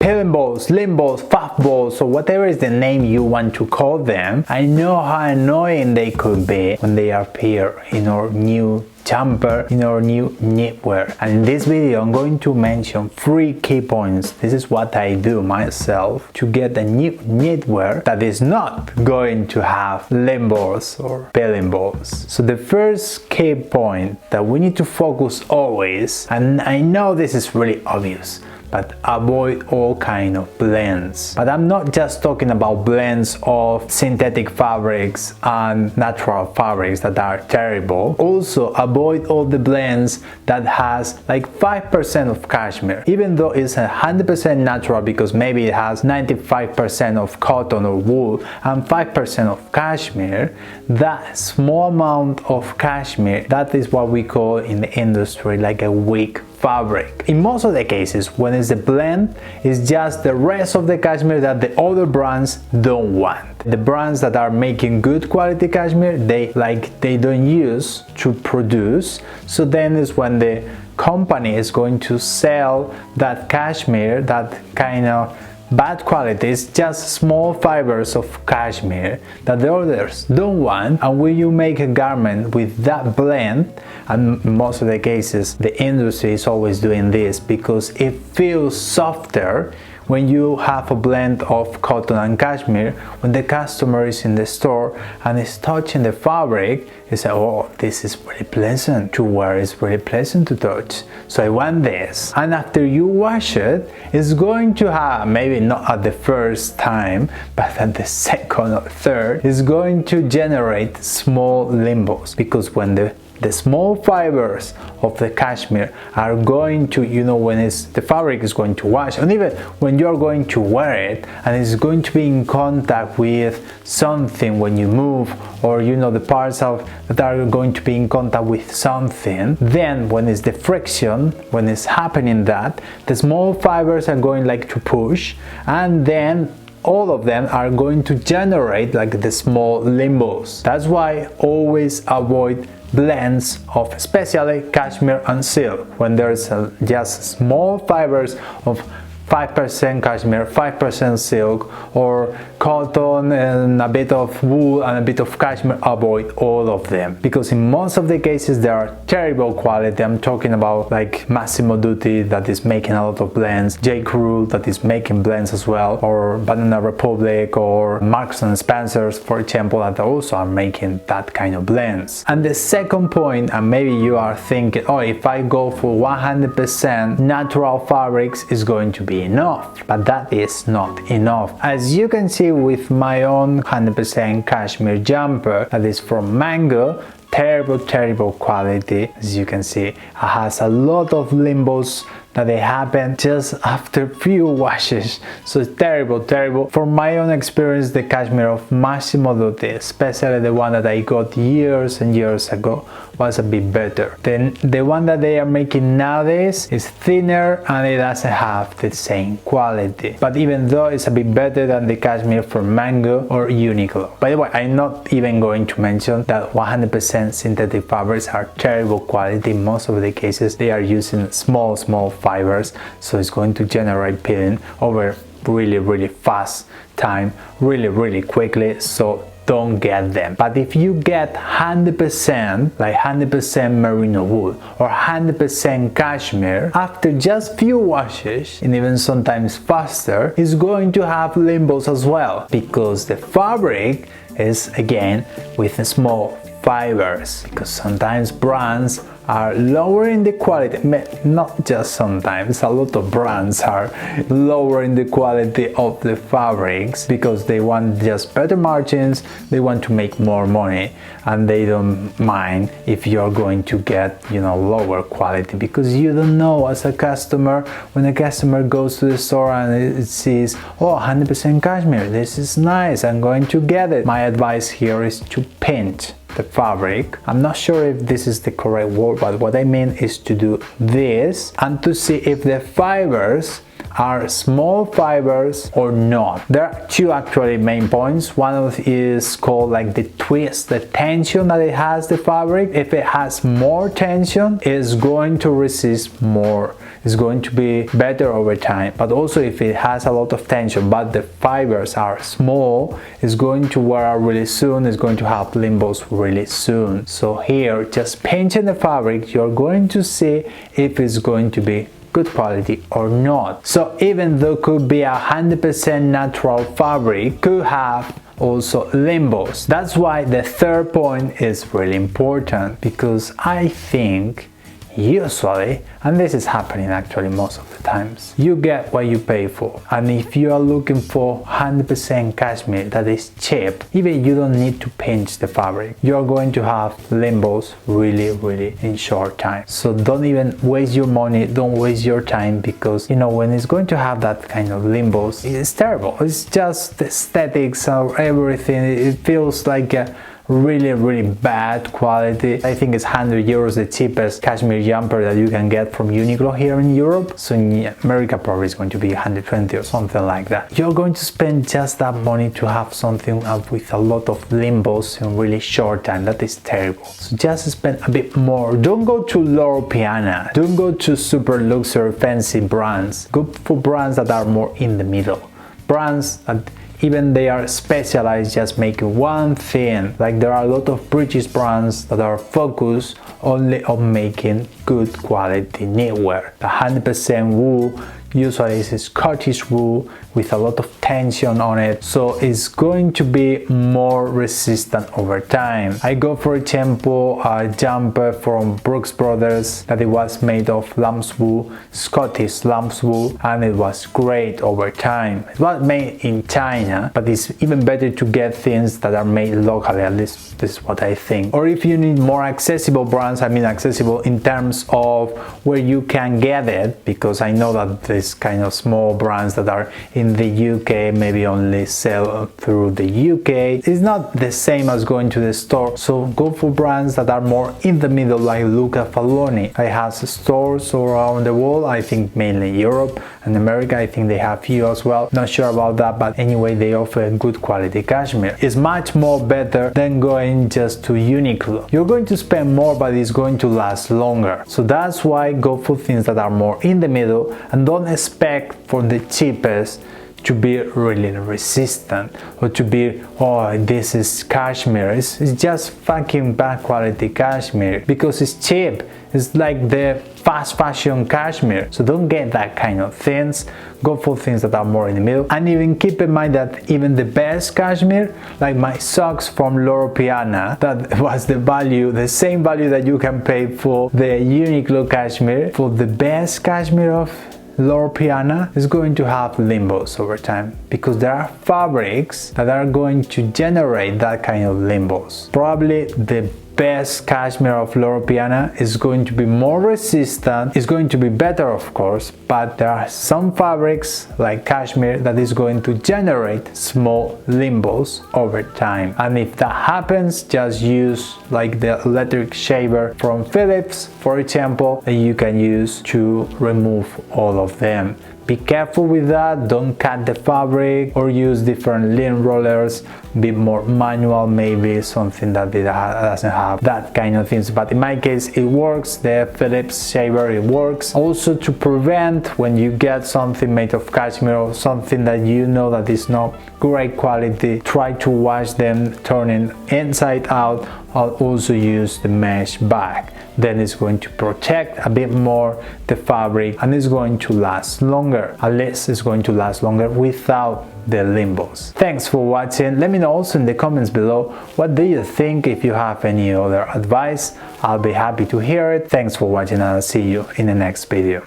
peeling balls, lint balls, fluff balls, or whatever is the name you want to call them. I know how annoying they could be when they appear in our new jumper, in our new knitwear. And in this video I'm going to mention 3 key points. This is what I do myself to get a new knitwear that is not going to have lint balls or peeling balls. So the first key point that we need to focus always, and I know this is really obvious, but avoid all kind of blends. But I'm not just talking about blends of synthetic fabrics and natural fabrics that are terrible. Also avoid all the blends that has like 5% of cashmere, even though it's 100% natural, because maybe it has 95% of cotton or wool and 5% of cashmere. That small amount of cashmere, that is what we call in the industry like a weak fabric. In most of the cases, when it's a blend, it's just the rest of the cashmere that the other brands don't want. The brands that are making good quality cashmere, they don't use to produce. So then is when the company is going to sell that cashmere, that kind of bad quality, is just small fibers of cashmere that the others don't want. And when you make a garment with that blend, and in most of the cases the industry is always doing this because it feels softer when you have a blend of cotton and cashmere. When the customer is in the store and is touching the fabric, you say, oh, this is really pleasant to wear, it's really pleasant to touch, so I want this. And after you wash it, it's going to have, maybe not at the first time, but at the second or third, it's going to generate small lint balls, because when the small fibers of the cashmere are going to, when the fabric is going to wash, and even when you're going to wear it and it's going to be in contact with something when you move, or the parts that are going to be in contact with something, then when it's the friction, when it's happening, that the small fibers are going to push, and then all of them are going to generate the small lint balls. That's why always avoid blends of especially cashmere and silk when there's just small fibers of 5% cashmere, 5% silk, or cotton and a bit of wool and a bit of cashmere. Avoid all of them, because in most of the cases they are terrible quality. I'm talking about like Massimo Dutti that is making a lot of blends, J. Crew that is making blends as well, or Banana Republic or Marks and Spencer's, for example, that also are making that kind of blends. And the second point, and maybe you are thinking, oh, if I go for 100% natural fabrics, is going to be enough, but that is not enough. As you can see with my own 100% cashmere jumper that is from Mango, terrible quality. As you can see, it has a lot of lint balls that they happen just after few washes, so it's terrible. From my own experience, the cashmere of Massimo Dutti, especially the one that I got years and years ago, was a bit better. Then the one that they are making nowadays is thinner and it doesn't have the same quality, but even though it's a bit better than the cashmere from Mango or Uniqlo. By the way, I'm not even going to mention that 100% synthetic fabrics are terrible quality. In most of the cases they are using small fibers, so it's going to generate peeling over really fast time, really quickly, so don't get them. But if you get 100%, like 100% merino wool or 100% cashmere, after just few washes, and even sometimes faster, it's going to have lint balls as well, because the fabric is again with small fibers, because sometimes brands are lowering the quality, not just sometimes, a lot of brands are lowering the quality of the fabrics because they want just better margins, they want to make more money, and they don't mind if you're going to get lower quality, because you don't know as a customer. When a customer goes to the store and it sees, oh, 100% cashmere, this is nice, I'm going to get it. My advice here is to pinch the fabric. I'm not sure if this is the correct word, but what I mean is to do this and to see if the fibers are small fibers or not. There are two actually main points. One of it is called like the twist, the tension that it has, the fabric. If it has more tension, it's going to resist more. it's going to be better over time. But also if it has a lot of tension but the fibers are small, it's going to wear out really soon, it's going to have limbos really soon. So here, just pinching the fabric, you're going to see if it's going to be good quality or not. So even though could be 100% natural fabric, could have also limbos. That's why the third point is really important, because I think usually, and this is happening actually most of the times, you get what you pay for. And if you are looking for 100% cashmere that is cheap, even you don't need to pinch the fabric, you're going to have limbos really in short time. So don't even waste your money, don't waste your time, because you know when it's going to have that kind of limbos, it's terrible. It's just the aesthetics or everything, it feels like a really bad quality. I think it's 100 euros the cheapest cashmere jumper that you can get from Uniqlo here in Europe. So in America probably it's going to be 120 or something like that. You're going to spend just that money to have something with a lot of limbos in really short time. That is terrible. So just spend a bit more. Don't go to Loro Piana. Don't go to super luxury fancy brands. Go for brands that are more in the middle. Brands that even they are specialized just making one thing. Like there are a lot of British brands that are focused only on making good quality knitwear. 100% wool, usually it's Scottish wool with a lot of tension on it, so it's going to be more resistant over time. I got, for example, a jumper from Brooks Brothers that it was made of lamb's wool, Scottish lamb's wool, and it was great over time. It was made in China, but it's even better to get things that are made locally, at least this is what I think. Or if you need more accessible brands, I mean accessible in terms of where you can get it, because I know that this kind of small brands that are in the UK maybe only sell through the UK. It's not the same as going to the store, so go for brands that are more in the middle, like Luca Falloni. It has stores all around the world, I think mainly Europe and America. I think they have few as well, not sure about that, but anyway they offer good quality cashmere. It's much more better than going just to Uniqlo. You're going to spend more, but it's going to last longer. So that's why go for things that are more in the middle, and don't expect for the cheapest to be really resistant, or to be, oh, this is cashmere. It's just fucking bad quality cashmere because it's cheap. It's like the fast fashion cashmere. So don't get that kind of things. Go for things that are more in the middle. And even keep in mind that even the best cashmere, like my socks from Loro Piana, that was the value, the same value that you can pay for the Uniqlo cashmere, for the best cashmere of Loro Piana is going to have limbos over time, because there are fabrics that are going to generate that kind of limbos. Probably the best cashmere of Loro Piana is going to be more resistant, it's going to be better of course, but there are some fabrics like cashmere that is going to generate small limbos over time. And if that happens, just use like the electric shaver from Philips, for example, that you can use to remove all of them. Be careful with that, don't cut the fabric, or use different lint rollers, be more manual, maybe something that it doesn't have that kind of things. But in my case it works, the Philips shaver, it works. Also to prevent when you get something made of cashmere or something that you know that is not great quality, try to wash them, turning inside out. I'll also use the mesh bag. Then it's going to protect a bit more the fabric, and it's going to last longer. At least it's going to last longer without the limbos. Thanks for watching. Let me know also in the comments below what do you think. If you have any other advice, I'll be happy to hear it. Thanks for watching, and I'll see you in the next video.